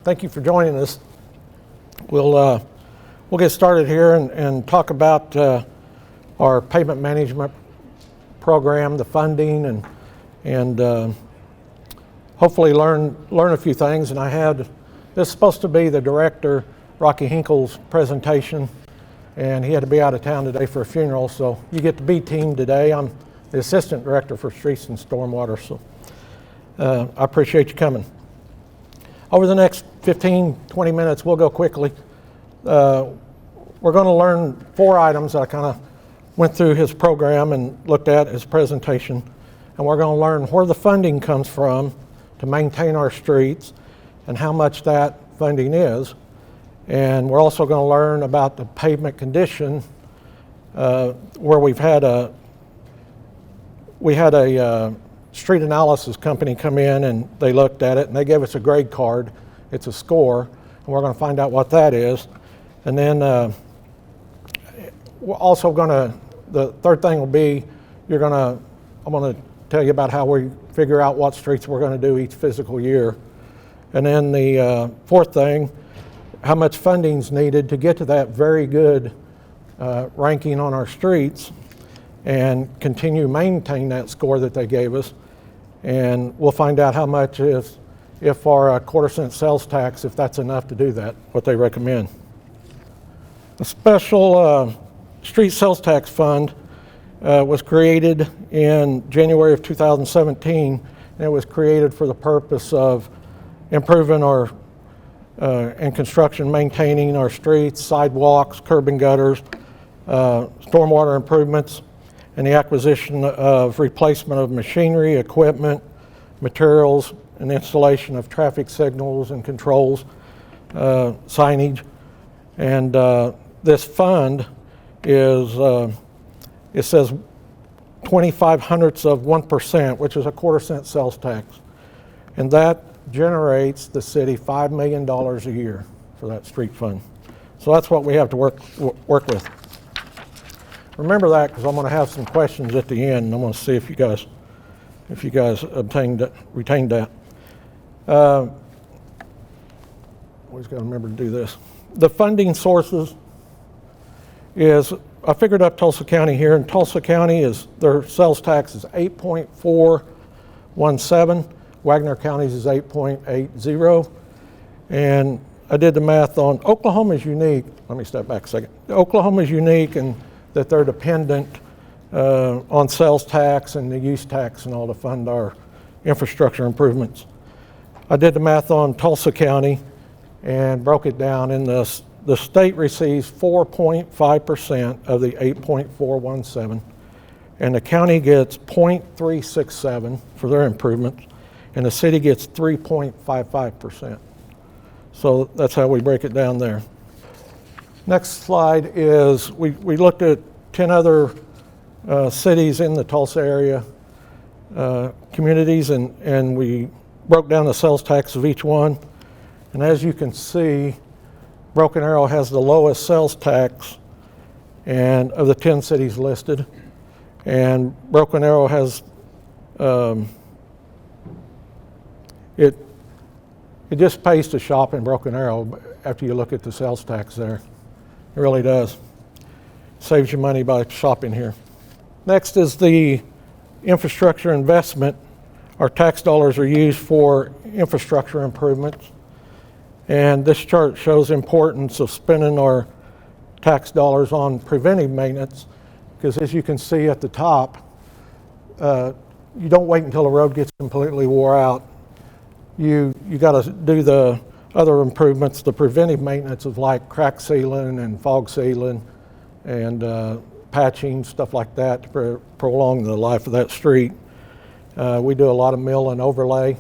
Thank you for joining us. We'll get started here and talk about our pavement management program, the funding, and hopefully learn a few things. And this is supposed to be the director, Rocky Hinkle's presentation, and he had to be out of town today for a funeral, so you get the B team today. I'm the assistant director for Streets and Stormwater, so I appreciate you coming. Over the next 15-20 minutes, we'll go quickly. We're going to learn 4 items. I kind of went through his program and looked at his presentation, and we're going to learn where the funding comes from to maintain our streets and how much that funding is. And we're also going to learn about the pavement condition, where we had a street analysis company come in and they looked at it and they gave us a grade card. It's a score, and we're going to find out what that is. And then we're also going to, the third thing will be, I'm going to tell you about how we figure out what streets we're going to do each physical year. And then the fourth thing, how much funding's needed to get to that very good ranking on our streets and continue maintain that score that they gave us. And we'll find out how much if our quarter-cent sales tax, if that's enough to do that, what they recommend. The special street sales tax fund was created in January of 2017, and it was created for the purpose of improving our and construction, maintaining our streets, sidewalks, curb and gutters, stormwater improvements, and the acquisition of replacement of machinery, equipment, materials, and installation of traffic signals and controls, signage. And this fund is, it says 0.25% which is a quarter-cent sales tax. And that generates the city $5 million a year for that street fund. So that's what we have to work with. Remember that, because I'm going to have some questions at the end, and I'm going to see if you guys retained that. Always got to remember to do this. The funding sources is, I figured up Tulsa County here, and Tulsa County their sales tax is 8.417. Wagner County's is 8.80. And I did the math on, Oklahoma is unique. Let me step back a second. Oklahoma is unique in that they're dependent on sales tax and the use tax and all to fund our infrastructure improvements. I did the math on Tulsa County and broke it down, and the state receives 4.5% of the 8.417, and the county gets 0.367 for their improvements, and the city gets 3.55%. So that's how we break it down there. Next slide is, we looked at 10 other cities in the Tulsa area, communities, and we broke down the sales tax of each one. And as you can see, Broken Arrow has the lowest sales tax and of the 10 cities listed. And Broken Arrow has, it just pays to shop in Broken Arrow after you look at the sales tax there. It really does. Saves you money by shopping here. Next is the infrastructure investment. Our tax dollars are used for infrastructure improvements. And this chart shows the importance of spending our tax dollars on preventive maintenance, because as you can see at the top, you don't wait until the road gets completely wore out. You got to do the other improvements, the preventive maintenance of like crack sealing and fog sealing and patching, stuff like that to prolong the life of that street. We do a lot of mill and overlay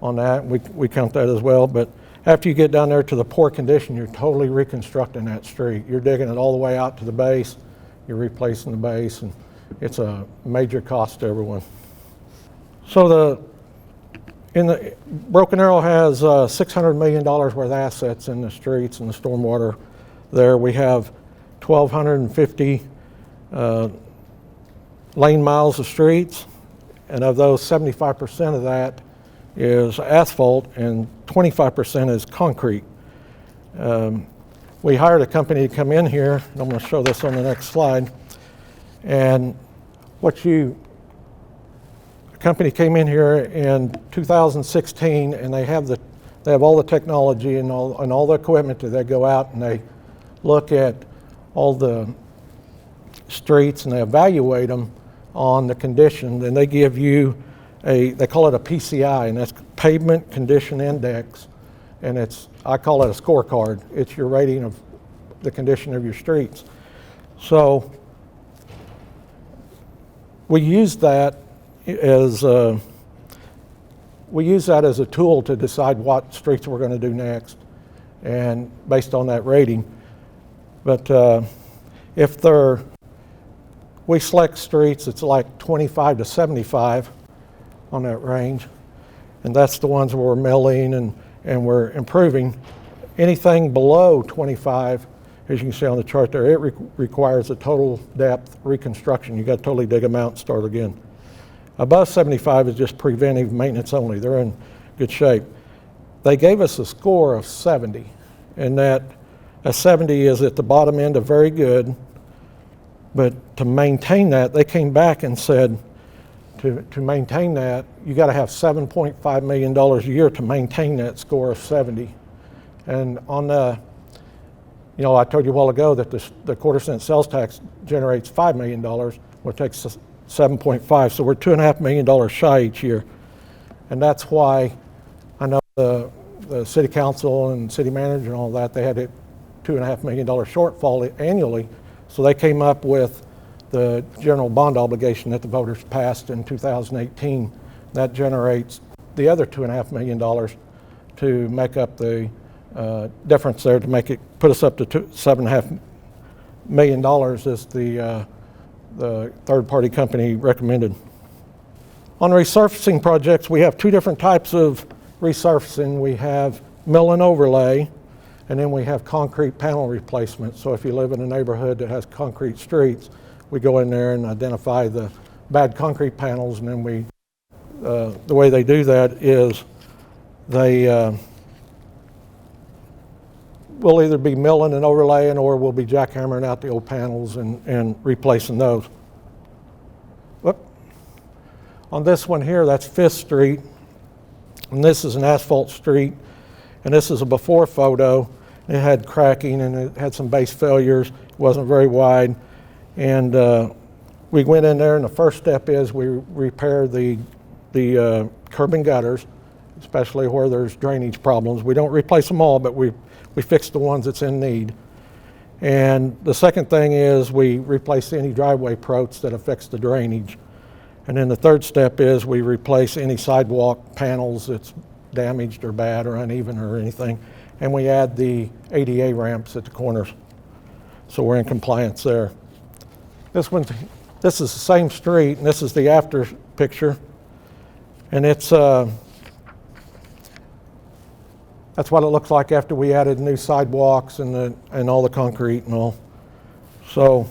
on that. We count that as well. But after you get down there to the poor condition, you're totally reconstructing that street. You're digging it all the way out to the base. You're replacing the base, and it's a major cost to everyone. So Broken Arrow has $600 million worth of assets in the streets and the stormwater there. We have 1,250 lane miles of streets, and of those, 75% of that is asphalt and 25% is concrete. We hired a company to come in here, and I'm going to show this on the next slide. And the company came in here in 2016, and they have all the technology and all the equipment that they go out and they look at all the streets and they evaluate them on the condition. Then they give you they call it a PCI, and that's Pavement Condition Index, and I call it a scorecard. It's your rating of the condition of your streets. So we use that as a tool to decide what streets we're going to do next, and based on that rating. But we select streets, it's like 25 to 75 on that range, and that's the ones where we're milling and we're improving. Anything below 25, as you can see on the chart there, it requires a total depth reconstruction. You got to totally dig them out and start again. Above 75 is just preventive maintenance only. They're in good shape. They gave us a score of 70, and that a 70 is at the bottom end of very good, but to maintain that, they came back and said, to maintain that, you got to have $7.5 million a year to maintain that score of 70. And on the, I told you a while ago that the quarter-cent sales tax generates $5 million, well, it takes 7.5, so we're $2.5 million shy each year. And that's why I know the city council and city manager and all that, they had a $2.5 million shortfall annually, so they came up with the general bond obligation that the voters passed in 2018. That generates the other $2.5 million to make up the difference there, to put us up to $7.5 million as the third-party company recommended. On resurfacing projects, we have two different types of resurfacing. We have mill and overlay, and then we have concrete panel replacement. So if you live in a neighborhood that has concrete streets, we go in there and identify the bad concrete panels, and then the way they do that is they will either be milling and overlaying, or we'll be jackhammering out the old panels and replacing those. Whoop. On this one here, that's 5th Street, and this is an asphalt street, and this is a before photo. It had cracking and it had some base failures. It wasn't very wide. And we went in there, and the first step is we repair the curb and gutters, especially where there's drainage problems. We don't replace them all, but we fix the ones that's in need. And the second thing is we replace any driveway approach that affects the drainage. And then the third step is we replace any sidewalk panels that's damaged or bad or uneven or anything. And we add the ADA ramps at the corners. So we're in compliance there. This is the same street, and this is the after picture. And it's that's what it looks like after we added new sidewalks and all the concrete and all. So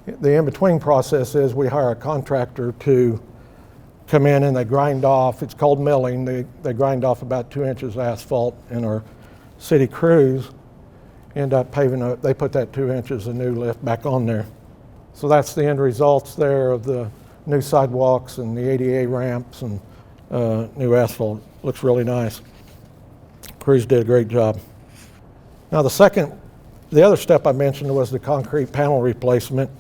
the in-between process is we hire a contractor to come in and they grind off. It's called milling. They grind off about 2 inches of asphalt, and our city crews end up paving up. They put that 2 inches of new lift back on there. So that's the end results there of the new sidewalks and the ADA ramps and new asphalt. Looks really nice. Crews did a great job. Now the other step I mentioned was the concrete panel replacement.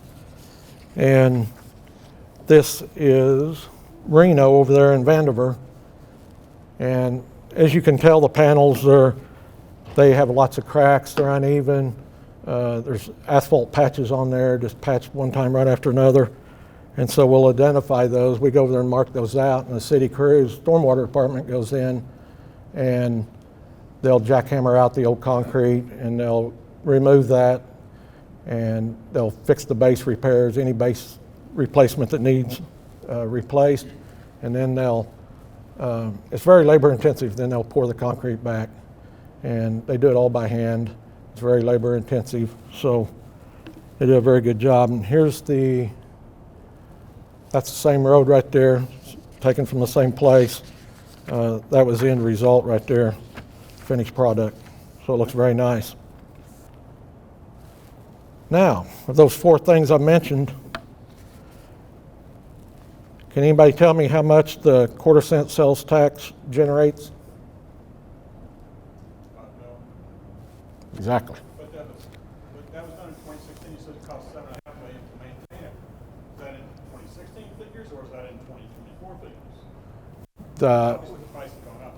And this is Reno over there in Vandiver. And as you can tell, the panels they have lots of cracks, they're uneven. There's asphalt patches on there, just patched one time right after another. And so we'll identify those. We go over there and mark those out, and the city crews, stormwater department goes in, and they'll jackhammer out the old concrete, and they'll remove that, and they'll fix the base repairs, any base replacement that needs replaced, and then it's very labor intensive, then they'll pour the concrete back. And they do it all by hand. It's very labor intensive, so they do a very good job. And that's the same road right there, taken from the same place. That was the end result right there, finished product. So it looks very nice. Now, of those 4 things I mentioned, can anybody tell me how much the quarter-cent sales tax generates? Exactly. But that was done in 2016. You said it cost $7.5 million to maintain it. Is that in 2016 figures or is that in 2024 figures? Obviously, the price has gone up.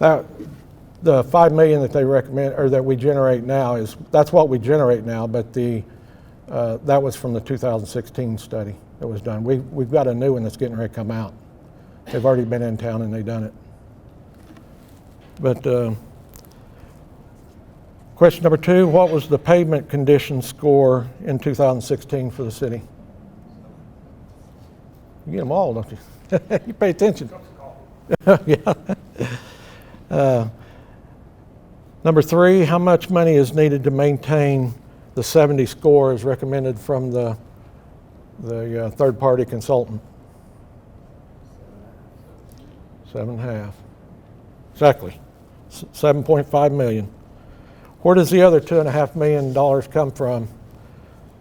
So The $5 million that they recommend, or that we generate now, that's what we generate now. But that was from the 2016 study that was done. We've got a new one that's getting ready to come out. They've already been in town and they've done it. But question number 2, what was the pavement condition score in 2016 for the city? You get them all, don't you? You pay attention. Yeah. Number 3, how much money is needed to maintain the 70 score as recommended from the third-party consultant? 7.5. Exactly. 7.5 million. Where does the other $2.5 million come from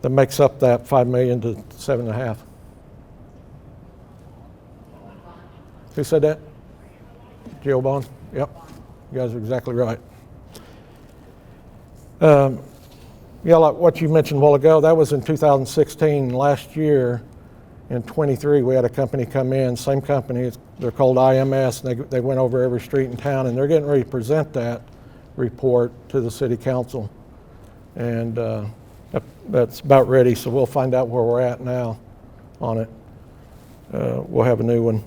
that makes up that 5 million to 7.5? Who said that? Geo bond? Yep. You guys are exactly right. Yeah, like what you mentioned a while ago, that was in 2016. Last year, in 23, we had a company come in, same company, they're called IMS, and they went over every street in town, and they're getting ready to present that report to the city council. And that's about ready, so we'll find out where we're at now on it. We'll have a new one.